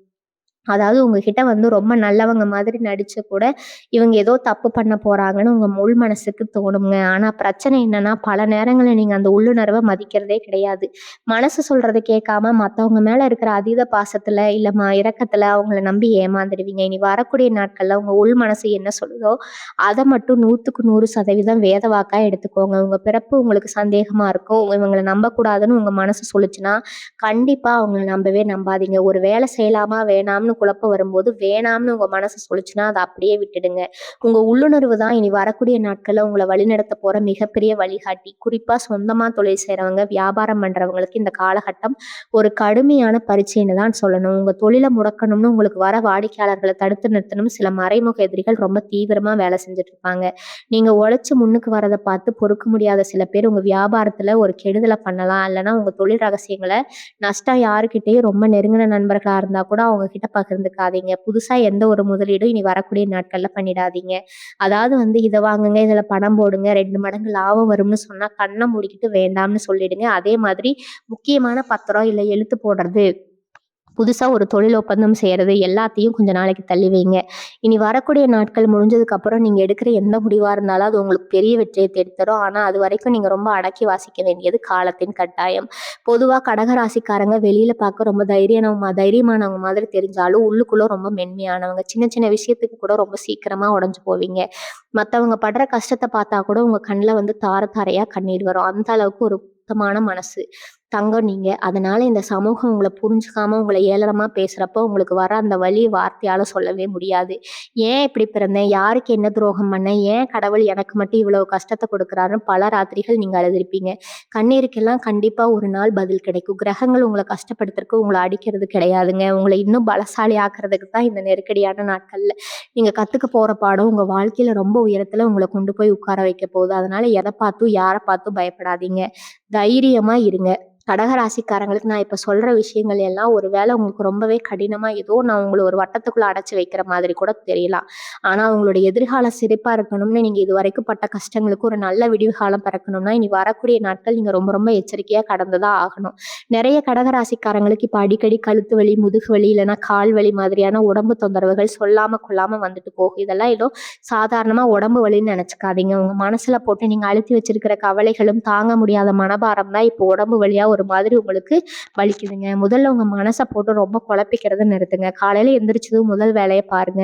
அதாவது உங்ககிட்ட வந்து ரொம்ப நல்லவங்க மாதிரி நடிச்சு கூட, இவங்க ஏதோ தப்பு பண்ண போறாங்கன்னு உங்க உள் மனசுக்கு தோணுங்க. ஆனா பிரச்சனை என்னன்னா, பல நேரங்கள்ல நீங்க அந்த உள்ளுணர்வ மதிக்கிறதே கிடையாது. மனசு சொல்றத கேட்காம மத்தவங்க மேல இருக்கிற அதீத பாசத்துல, இல்ல இரக்கத்துல அவங்கள நம்பி ஏமாந்துடுவீங்க. இனி வரக்கூடிய நாட்கள்ல உங்க உள் மனசு என்ன சொல்லுதோ, அத மட்டும் 100க்கு 100% வேத வாக்கா எடுத்துக்கோங்க. உங்க பிறப்பு உங்களுக்கு சந்தேகமா இருக்கும். இவங்கள நம்பக்கூடாதுன்னு உங்க மனசு சொல்லுச்சுன்னா, கண்டிப்பா அவங்கள நம்பவே நம்பாதீங்க. ஒரு வேலை செய்யலாமா, வேணாம்னு குழப்பம் வரும்போது, வேணாம்னு உங்க மனசு சொல்லுச்சுன்னா, அத அப்படியே விட்டுடுங்க. உங்க உள்ளுணர்வு தான் இனி வரக்கூடிய நாட்கள்ல உங்கள வழிநடத்த போற மிகப்பெரிய வழிகாட்டி. குறிப்பா சொந்தமா தொழில் செய்றவங்க, வியாபாரம் பண்றவங்களுக்கு இந்த காலகட்டம் ஒரு கடுமையான பரீட்சைன்னு தான் சொல்லணும். உங்க தொழில முடக்கணும்னு உங்களுக்கு வர வாடிக்கையாளர்கள தடுத்து நிறுத்தணும்னு சில மறைமுக எதிரிகள் ரொம்ப தீவிரமா வேலை செஞ்சுட்டு இருப்பாங்க. நீங்க உழைச்சு முன்னுக்கு வரத பார்த்து பொறுக்க முடியாத சில பேர் உங்க வியாபாரத்துல ஒரு கெடுதல பண்ணலாம். இல்லன்னா உங்க தொழில் ரகசியங்கள நஷ்டம் யாருக்கிட்டயும் ரொம்ப நெருங்கின நண்பர்களா இருந்தா கூட அவங்க கிட்ட பகிர்ந்துக்காதீங்க. புதுசா எந்த ஒரு முதலீடும் இனி வரக்கூடிய நாட்கள்ல பண்ணிடாதீங்க. அதாவது வந்து இத வாங்குங்க, இதுல பணம் போடுங்க, 2 மடங்கு லாபம் வரும்னு சொன்னா கண்ண மூடிக்கிட்டு வேண்டாம்னு சொல்லிடுங்க. அதே மாதிரி முக்கியமான பத்திரம் இல்ல எழுத்து போடுறது புதுசா ஒரு தொழில் ஒப்பந்தம் செய்றது எல்லாத்தையும் கொஞ்ச நாளைக்கு தள்ளி வைங்க. இனி வரக்கூடிய நாட்கள் முடிஞ்சதுக்கப்புறம் நீங்க எடுக்கிற எந்த முடிவா இருந்தாலும் அது உங்களுக்கு பெரிய வெற்றிய தேடித்தரும். ஆனா, அதுவரைக்கும் நீங்க ரொம்ப அடக்கி வாசிக்க வேண்டியது காலத்தின் கட்டாயம். பொதுவா கடக ராசிக்காரங்க வெளியில பார்க்க ரொம்ப தைரியமானவங்க மாதிரி தெரிஞ்சாலும், உள்ளுக்குள்ள ரொம்ப மென்மையானவங்க. சின்ன சின்ன விஷயத்துக்கு கூட ரொம்ப சீக்கிரமா உடைஞ்சு போவீங்க. மத்தவங்க படுற கஷ்டத்த பார்த்தா கூட உங்க கண்ல தார தாரையா கண்ணீர் வரும். அந்த அளவுக்கு ஒரு சுத்தமான மனசு. தங்கம் நீங்க. அதனால இந்த சமூகம் உங்கள புரிஞ்சுக்காம உங்கள ஏளனமா பேசுறப்போ, உங்களுக்கு வர அந்த வலி வார்த்தையால சொல்லவே முடியாது. ஏன் இப்படி பிறந்தேன்? யாருக்கு என்ன துரோகம் பண்ணேன்? ஏன் கடவுள் எனக்கு மட்டும் இவ்வளவு கஷ்டத்த குடுக்குறாருன்னு பல ராத்திரிகள் நீங்க அழுதுருப்பீங்க. கண்ணீருக்கெல்லாம் கண்டிப்பா ஒரு நாள் பதில் கிடைக்கும். கிரகங்கள் உங்கள கஷ்டப்படுத்துறதுக்கு உங்கள அடிக்கிறது கிடையாதுங்க. உங்கள இன்னும் பலசாலி ஆக்குறதுக்கு தான் இந்த நெருக்கடியான நாட்கள்ல நீங்க கத்துக்க போற பாடம் உங்க வாழ்க்கையில ரொம்ப உயரத்துல உங்கள கொண்டு போய் உட்கார வைக்க போகுது. அதனால எத பார்த்தும், யார பார்த்தும் பயப்படாதீங்க. தைரியமா இருங்க. கடக ராசிக்காரங்களுக்கு நான் இப்ப சொல்ற விஷயங்கள் எல்லாம் ஒரு வேளை உங்களுக்கு ரொம்பவே கடினமா ஏதோ நான் உங்கள ஒரு வட்டத்துக்குள்ள அடைச்சு வைக்கிற மாதிரி கூட தெரியலாம். ஆனா உங்களுடைய எதிர்காலம் சிறப்பா இருக்கணும்னு நீங்க இதுவரைக்கும் பட்ட கஷ்டங்களுக்கு ஒரு நல்ல விடிவு காலம் பிறக்கணும்னா, இனி வரக்கூடிய நாட்கள் நீங்க ரொம்ப ரொம்ப எச்சரிக்கையா கடந்து தான் ஆகணும். நெறைய கடக ராசிக்காரங்களுக்கு இப்ப அடிக்கடி கழுத்து வலி, முதுகு வலி இல்லைன்னா கால் வலி மாதிரியான உடம்பு தொந்தரவுகள் சொல்லாம கொள்ளாம வந்துட்டு போகும். இதெல்லாம் ஏதோ சாதாரணமா உடம்பு வலின்னு நினைச்சுக்காதீங்க. உங்க மனசுல போட்டு நீங்க அழுத்தி வச்சிருக்கிற கவலைகளும், தாங்க முடியாத மனபாரம் தான் இப்போ உடம்பு வலியா ஒரு மாதிரி உங்களுக்கு வலிக்குதுங்க. முதல்ல உங்க மனச போட்டு ரொம்ப குழப்பிக்கிறத நிறுத்துங்க. காலையில எந்திரிச்சதும் முதல் வேலைய பாருங்க.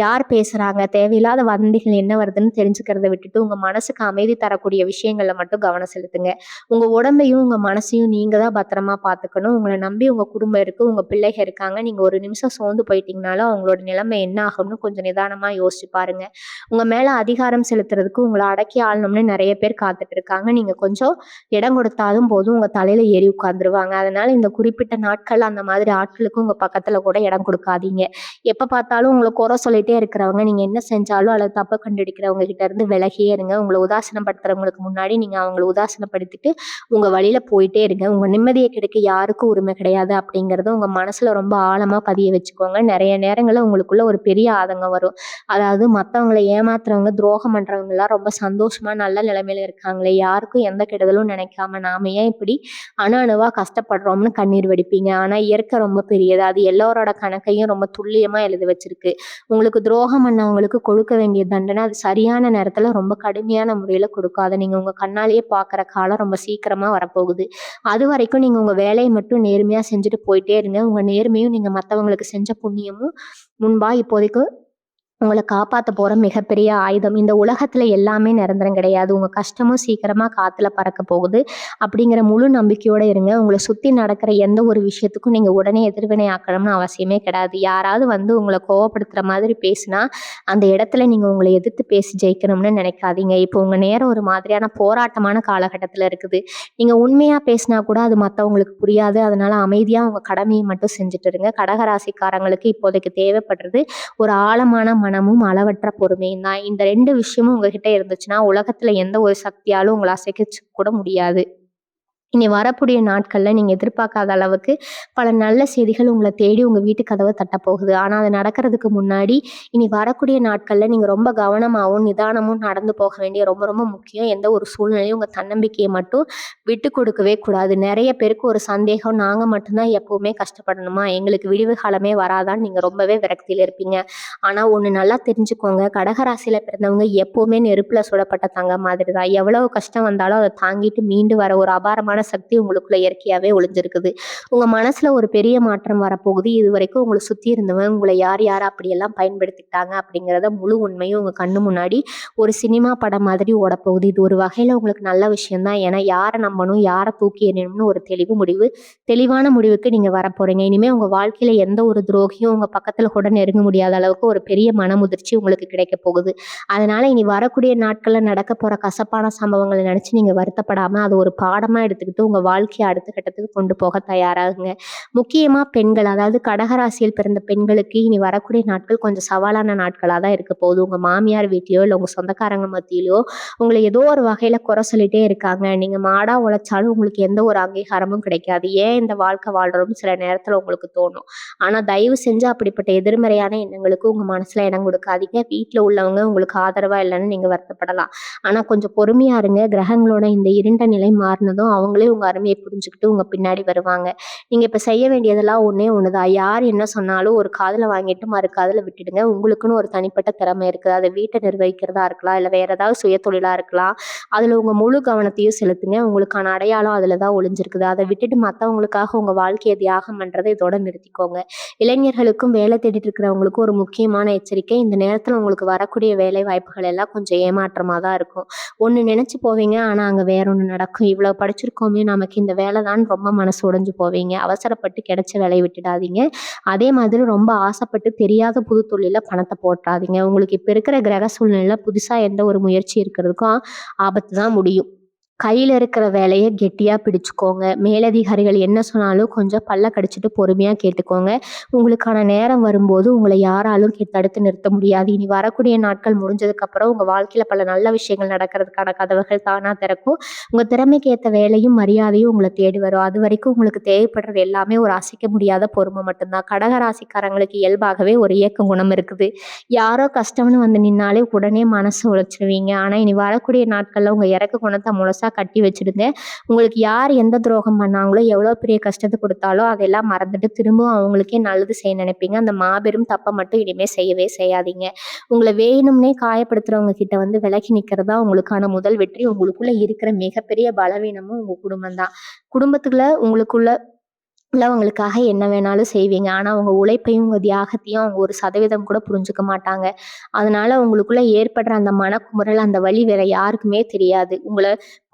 யார் பேசுறாங்க? தேவையில்லாத வதந்திகள் என்ன வருதுன்னு தெரிஞ்சுக்கிறத விட்டுட்டு, உங்க மனசுக்கு அமைதி தரக்கூடிய விஷயங்கள்ல மட்டும் கவனம் செலுத்துங்க. உங்க உடம்பையும், உங்க மனசையும் நீங்க தான் பத்திரமா பார்த்துக்கணும். உங்கள நம்பி உங்க குடும்பம் இருக்கு, உங்க பிள்ளைக இருக்காங்க. நீங்க ஒரு நிமிஷம் சோர்ந்து போயிட்டீங்கனாலும், அவங்களோட நிலைமை என்ன ஆகும்னு கொஞ்சம் நிதானமா யோசிச்சு பாருங்க. உங்க மேல அதிகாரம் செலுத்துறதுக்கு, உங்கள அடக்கி ஆளணும்னு நெறைய பேர் காத்துட்டு இருக்காங்க. நீங்க கொஞ்சம் இடம் கொடுத்தாலும் போதும், உங்க தலையில ஏறி உட்கார்ந்துருவாங்க. அதனால இந்த குறிப்பிட்ட நாட்கள் அந்த மாதிரி ஆட்களுக்கு உங்க பக்கத்துல கூட இடம் கொடுக்காதீங்க. எப்ப பார்த்தாலும் உங்கள குறை சொல்லிட்டே இருக்கிறவங்க, நீங்க என்ன செஞ்சாலும் அதுல தப்ப கண்டுபிடிக்கிறவங்க கிட்ட இருந்து விலகியே இருங்க. உங்கள உதாசீனப்படுத்துறவங்களுக்கு முன்னாடி நீங்க அவங்கள உதாசீனப்படுத்திட்டு, உங்க வழியில போயிட்டே இருங்க. உங்க நிம்மதிய கெடுக்க யாருக்கும் உரிமை கிடையாது அப்படிங்கிறத உங்க மனசுல ரொம்ப ஆழமா பதிய வச்சுக்கோங்க. நெறைய நேரங்கள்ல உங்களுக்குள்ள ஒரு பெரிய ஆதங்கம் வரும். அதாவது மத்தவங்கள ஏமாத்துறவங்க, துரோகம் பண்றவங்கலாம் ரொம்ப சந்தோஷமா நல்ல நிலைமையில இருக்காங்களே, யாருக்கும் எந்த கெடுதலும் நினைக்காம நாம ஏன் இப்படி அணு அணுவா கஷ்டப்படுறோம்னு கண்ணீர் வடிப்பீங்க. ஆனா இயற்கை ரொம்ப பெரியது. அது எல்லோரோட கணக்கையும் ரொம்ப துல்லியமா எழுதி வச்சிருக்கு. உங்களுக்கு துரோகம் பண்ணவங்களுக்கு கொடுக்க வேண்டிய தண்டனை அது சரியான நேரத்துல ரொம்ப கடுமையான முறையில கொடுக்கும். அத நீங்க உங்க கண்ணாலேயே பார்க்குற காலம் ரொம்ப சீக்கிரமா வரப்போகுது. அதுவரைக்கும் நீங்க உங்க வேலைய மட்டும் நேர்மையா செஞ்சுட்டு போயிட்டே இருங்க. உங்க நேர்மையும் நீங்க மத்தவங்களுக்கு செஞ்ச புண்ணியமும் முன்பா இப்போதைக்கு உங்கள காப்பாத்த போற மிகப்பெரிய ஆயுதம். இந்த உலகத்துல எல்லாமே நிரந்தரம் கிடையாது. உங்க கஷ்டமும் சீக்கிரமா காத்துல பறக்க போகுது. அப்படிங்கிற முழு நம்பிக்கையோட இருங்க. உங்கள சுத்தி நடக்கிற எந்த ஒரு விஷயத்துக்கும் நீங்க உடனே எதிர்வினை ஆக்கணும்னு அவசியமே கிடையாது. யாராவது உங்கள கோவப்படுத்துற மாதிரி பேசினா, அந்த இடத்துல நீங்க உங்கள எதிர்த்து பேசி ஜெயிக்கணும்னு நினைக்காதீங்க. இப்போ உங்க நேரம் ஒரு மாதிரியான போராட்டமான காலகட்டத்துல இருக்குது. நீங்க உண்மையா பேசினா கூட அது மத்தவங்களுக்கு புரியாது. அதனால அமைதியா உங்க கடமையை மட்டும் செஞ்சுட்டு இருங்க. கடகராசிக்காரங்களுக்கு இப்போதைக்கு தேவைப்படுறது ஒரு ஆழமான மனமும், அளவற்ற பொறுமையும் தான். இந்த 2 விஷயமும் உங்ககிட்ட இருந்துச்சுன்னா, உலகத்துல எந்த ஒரு சக்தியாலும் உங்கள அசைக்க கூட முடியாது. இனி வரக்கூடிய நாட்கள்ல நீங்க எதிர்பார்க்காத அளவுக்கு பல நல்ல செய்திகள் உங்கள தேடி உங்க வீட்டு கதவ தட்டப்போகுது. ஆனா, அது நடக்கிறதுக்கு முன்னாடி இனி வரக்கூடிய நாட்கள்ல நீங்க ரொம்ப கவனமாவும், நிதானமும் நடந்து போக வேண்டிய ரொம்ப ரொம்ப முக்கியம். எந்த ஒரு சூழ்நிலையும் உங்க தன்னம்பிக்கைய மட்டும் விட்டு கொடுக்கவே கூடாது. நெறைய பேருக்கு ஒரு சந்தேகம், நாங்க மட்டும் தான் எப்பவுமே கஷ்டப்படணுமா? எங்களுக்கு விடிவு காலமே வராதான்னு நீங்க ரொம்பவே விரக்தியில இருப்பீங்க. ஆனா, ஒண்ணு நல்லா தெரிஞ்சுக்கோங்க. கடகராசியில பிறந்தவங்க எப்பவுமே நெருப்புல சுடப்பட்ட தங்கம் மாதிரி தான். எவ்வளவு கஷ்டம் வந்தாலும் அத தாங்கிட்டு மீண்டு வர ஒரு அபாரமான சக்தி உங்களுக்குள்ள இயற்கையாவே ஒளிஞ்சிருக்குது. உங்க மனசுல ஒரு பெரிய மாற்றம் வரப்போகுது. இதுவரைக்கும் உங்கள சுத்தி இருந்தவங்க உங்கள யார் யார் அப்படியெல்லாம் பயன்படுத்திக்கிட்டாங்க அப்படிங்கிறத முழு உண்மையும் உங்க கண்ணு முன்னாடி ஒரு சினிமா படம் மாதிரி ஓடப்போகுது. இது ஒரு வகையில உங்களுக்கு நல்ல விஷயம் தான். ஏன்னா யார நம்பணும், யார தூக்கி எறியணும்னு ஒரு தெளிவான முடிவுக்கு நீங்க வரப்போறீங்க. இனிமே உங்க வாழ்க்கையில எந்த ஒரு துரோகியும் உங்க பக்கத்துல கூட நெருங்க முடியாத அளவுக்கு ஒரு பெரிய மனமுதிர்ச்சி உங்களுக்கு கிடைக்க போகுது. அதனால இனி வரக்கூடிய நாட்கள்ல நடக்க போற கசப்பான சம்பவங்கள நினைச்சு நீங்க வருத்தப்படாம அத ஒரு பாடமா எடுத்துக்கிட்டு உங்க வாழ்க்கைய அடுத்த கட்டத்துக்கு கொண்டு போக தயாராகுங்க. முக்கியமா பெண்கள், அதாவது கடகராசியில் பிறந்த பெண்களுக்கு இனி வரக்கூடிய நாட்கள் கொஞ்சம் சவாலான நாட்களா தான் இருக்க போகுது. உங்க மாமியார் வீட்லயோ இல்ல உங்க சொந்தக்காரங்க மத்தியிலயோ உங்களை ஏதோ ஒரு வகையில குறை சொல்லிட்டே இருக்காங்க. நீங்க மாடா உழைச்சாலும் உங்களுக்கு எந்த ஒரு அங்கீகாரமும் கிடைக்காது. ஏன் இந்த வாழ்க்கை வாழ்றோம்னு சில நேரத்துல உங்களுக்கு தோணும். ஆனா தயவு செஞ்சு அப்படிப்பட்ட எதிர்மறையான எண்ணங்களுக்கு உங்க மனசுல இடம் கொடுக்காதீங்க. வீட்ல உள்ளவங்க உங்களுக்கு ஆதரவா இல்லைன்னு நீங்க வருத்தப்படலாம். ஆனா கொஞ்சம் பொறுமையா இருங்க. கிரகங்களோட இந்த இருண்ட நிலை மாறினதும் அவங்க அவங்களே உங்க அருமைய புரிஞ்சுக்கிட்டு உங்க பின்னாடி வருவாங்க. நீங்க இப்ப செய்ய வேண்டியதெல்லாம் ஒண்ணே ஒண்ணுதான். யார் என்ன சொன்னாலும் ஒரு காதுல வாங்கிட்டு மறு காதுல விட்டுடுங்க. உங்களுக்குன்னு ஒரு தனிப்பட்ட திறமை இருக்குது. அத வீட்ட நிர்வகிக்கிறதா இருக்கலாம், இல்ல வேற ஏதாவது சுயதொழிலா இருக்கலாம். அதுல உங்க முழு கவனத்தையும் செலுத்துங்க. உங்களுக்கான அடையாளம் அதுல தான் ஒளிஞ்சிருக்குது. அத விட்டுட்டு மத்தவங்களுக்காக உங்க வாழ்க்கைய தியாகம் பண்றத இதோட நிறுத்திக்கோங்க. இளைஞர்களுக்கும் வேலை தேடிட்டு இருக்கிறவங்களுக்கும் ஒரு முக்கியமான எச்சரிக்கை. இந்த நேரத்துல உங்களுக்கு வரக்கூடிய வேலை வாய்ப்புகள் எல்லாம் கொஞ்சம் ஏமாற்றமா தான் இருக்கும். ஒண்ணு நினைச்சு போவீங்க. ஆனா அங்க வேற ஒண்ணு நடக்கும். இவ்வளவு படிச்சிருக்கோமே நமக்கு இந்த வேலை தான் ரொம்ப மனசு உடைஞ்சு போவீங்க. அவசரப்பட்டு கிடைச்ச வேலைய விட்டுடாதீங்க. அதே மாதிரி ரொம்ப ஆசைப்பட்டு தெரியாத புது தொழில்ல பணத்த போட்றாதீங்க. உங்களுக்கு இப்ப இருக்கிற கிரக சூழ்நிலையில புதுசா எந்த ஒரு முயற்சி இருக்கிறதுக்கும் ஆபத்து தான் முடியும். கையில இருக்கிற வேலைய கெட்டியா பிடிச்சுக்கோங்க. மேலதிகாரிகள் என்ன சொன்னாலும் கொஞ்சம் பல்ல கடிச்சிட்டு பொறுமையா கேட்டுக்கோங்க. உங்களுக்கான நேரம் வரும்போது உங்கள யாராலும் தடுத்து நிறுத்த முடியாது. இனி வரக்கூடிய நாட்கள் முடிஞ்சதுக்கப்புறம் உங்க வாழ்க்கையில பல நல்ல விஷயங்கள் நடக்கிறதுக்கான கதவுகள் தானா திறக்கும். உங்க திறமைக்கு ஏத்த வேலையும், மரியாதையும் உங்கள தேடி வரும். அதுவரைக்கும் உங்களுக்கு தேவைப்படுறது எல்லாமே ஒரு அசைக்க முடியாத பொறுமை மட்டும்தான். கடக ராசிக்காரங்களுக்கு இயல்பாகவே ஒரு ஏக்க குணம் இருக்குது. யாரோ கஷ்டம்னு வந்து நின்னாலே உடனே மனசு உடைச்சிருவீங்க. ஆனா இனி வரக்கூடிய நாட்கள்ல உங்க இறக்க குணத்த முழுசா கட்டி வச்சுடுங்க. உங்களுக்கு யார் எந்த துரோகம் பண்ணாங்களோ, எவ்வளோ பெரிய கஷ்டத்த குடுத்தாலும் அதெல்லாம் மறந்துட்டு திரும்பவும் அவங்களுக்கே நல்லது செய்ய நினைப்பீங்க. அந்த மாபெரும் தப்ப மட்டும் இனிமே செய்யவே செய்யாதீங்க. உங்கள வேணும்னே காயப்படுத்துறவங்க கிட்ட வந்து விலகி நிக்கிறது தான் உங்களுக்கான முதல் வெற்றி. உங்களுக்குள்ள இருக்கிற மிகப்பெரிய பலவீனமும் உங்க குடும்பம் தான். குடும்பத்துக்குள்ள உங்களுக்குள்ள உள்ளவங்களுக்காக என்ன வேணாலும் செய்வீங்க. ஆனா, உங்க உழைப்பையும், உங்க தியாகத்தையும் அவங்க 1% கூட புரிஞ்சுக்க மாட்டாங்க. அதனால உங்களுக்குள்ள ஏற்படுற அந்த மனக்குமுறல், அந்த வலி வேற யாருக்குமே தெரியாது. உங்கள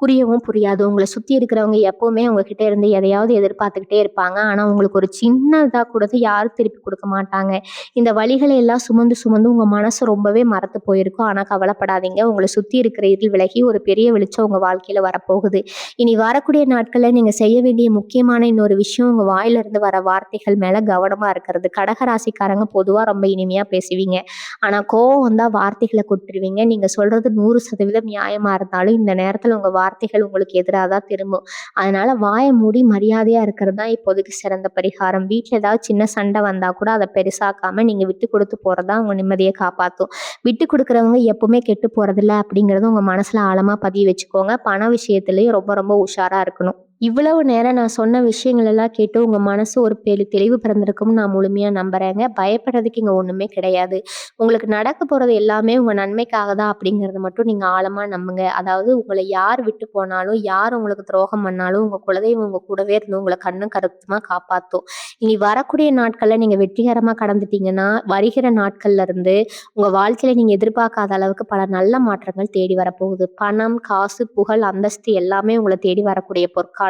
புரியவும் புரியாது. உங்கள சுத்தி இருக்கிறவங்க எப்பவுமே உங்ககிட்ட இருந்து எதையாவது எதிர்பார்த்துக்கிட்டே இருப்பாங்க. ஆனா, உங்களுக்கு ஒரு சின்னதா கூட யாரும் திருப்பி குடுக்க மாட்டாங்க. இந்த வலிகளை எல்லாம் சுமந்து சுமந்து உங்க மனசு ரொம்பவே மரத்து போயிருக்கும். ஆனா கவலைப்படாதீங்க. உங்கள சுத்தி இருக்கிற இருள் விலகி ஒரு பெரிய வெளிச்சம் உங்க வாழ்க்கையில வரப்போகுது. இனி வரக்கூடிய நாட்கள்ல நீங்க செய்ய வேண்டிய முக்கியமான இன்னொரு விஷயம், உங்க வாயில இருந்து வர வார்த்தைகள் மேல கவனமா இருக்கிறது. கடக ராசிக்காரங்க பொதுவா ரொம்ப இனிமையா பேசுவீங்க. ஆனா கோவம் வந்தா வார்த்தைகள கொட்டிருவீங்க. நீங்க சொல்றது 100% நியாயமா இருந்தாலும், இந்த நேரத்துல உங்க வார்த்தைகள் உங்களுக்கு எதிரா தான் திரும்பும். அதனால வாய மூடி மரியாதையா இருக்கிறது தான் இப்போதைக்கு சிறந்த பரிகாரம். வீட்ல ஏதாவது சின்ன சண்டை வந்தா கூட அத பெருசாக்காம நீங்க விட்டு கொடுத்து போறது தான் உங்க நிம்மதிய காப்பாத்தும். விட்டு குடுக்குறவங்க எப்பவுமே கெட்டு போறதில்ல அப்படிங்கிறத உங்க மனசுல ஆழமா பதிய வச்சுக்கோங்க. பண விஷயத்திலயும் ரொம்ப ரொம்ப உஷாரா இருக்கணும். இவ்வளவு நேரம் நான் சொன்ன விஷயங்கள் எல்லாம் கேட்டு உங்க மனசு ஒரு தெளிவு பிறந்திருக்கும்னு நான் முழுமையா நம்புறேங்க. பயப்படுறதுக்கு இங்க ஒண்ணுமே கிடையாது. உங்களுக்கு நடக்க போறது எல்லாமே உங்க நன்மைக்காக தான் அப்படிங்கிறத மட்டும் நீங்க ஆழமா நம்புங்க. அதாவது உங்கள யார் விட்டு போனாலும், யார் உங்களுக்கு துரோகம் பண்ணாலும், உங்க குலதெய்வம் உங்க கூடவே இருந்து உங்கள கண்ணும் கருத்துமா காப்பாத்தும். இனி வரக்கூடிய நாட்கள்ல நீங்க வெற்றிகரமா கடந்துட்டீங்கன்னா, வருகிற நாட்கள்ல இருந்து உங்க வாழ்க்கையில நீங்க எதிர்பார்க்காத அளவுக்கு பல நல்ல மாற்றங்கள் தேடி வரப்போகுது. பணம், காசு, புகழ், அந்தஸ்து எல்லாமே உங்கள தேடி வரக்கூடிய பொற்காலம்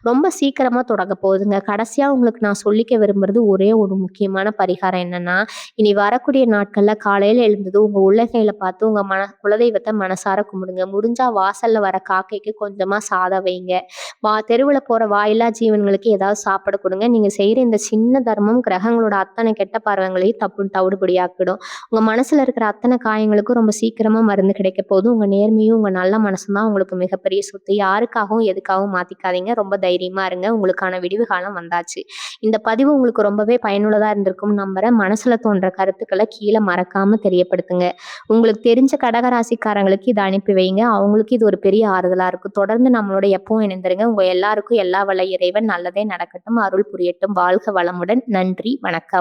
ரொம்ப சீக்கிரமா தொடங்க போகுதுங்க. கடைசியா உங்களுக்கு நான் சொல்லிக்க விரும்புறது ஒரே ஒரு முக்கியமான பரிகாரம் என்னன்னா, இனி வரக்கூடிய நாட்கள்ல காலையில எழுந்ததும் உங்க உள்ளங்கையில பார்த்து உங்க குலதெய்வத்த மனசார கும்பிடுங்க. முடிஞ்சா வாசல்ல வர காக்கைக்கு கொஞ்சமா சாதம் வைங்க. தெருவுல போற வாயில்லா ஜீவன்களுக்கு ஏதாவது சாப்பிட கொடுங்க. நீங்க செய்யற இந்த சின்ன தர்மம் கிரகங்களோட அத்தனை கெட்ட பார்வைகளையும் தவிடுபடியாக்கிடும். உங்க மனசுல இருக்கிற அத்தனை காயங்களுக்கும் ரொம்ப சீக்கிரமா மருந்து கிடைக்க போகுது. உங்க நேர்மையும் உங்க நல்ல மனசும் தான் உங்களுக்கு மிகப்பெரிய சொத்து. யாருக்காகவும் எதுக்காகவும் மாத்திக்காதீங்க. ரொம்ப தைரியமா இருங்க. உங்களுக்கான விடிவு காலம் வந்தாச்சு. இந்த பதிவு உங்களுக்கு ரொம்பவே பயனுள்ளதா இருந்திருக்கும் நம்புறேன். மனசுல தோன்ற கருத்துக்களை கீழே மறக்காம தெரியப்படுத்துங்க. உங்களுக்கு தெரிஞ்ச கடகராசிக்காரங்களுக்கு இதை அனுப்பி வைங்க. அவங்களுக்கு இது ஒரு பெரிய ஆறுதலா இருக்கும். தொடர்ந்து நம்மளோட எப்பவும் இணைந்திருங்க. உங்க எல்லாருக்கும் எல்லா வல்ல இறைவன் நல்லதே நடக்கட்டும், அருள் புரியட்டும். வாழ்க வளமுடன். நன்றி, வணக்கம்.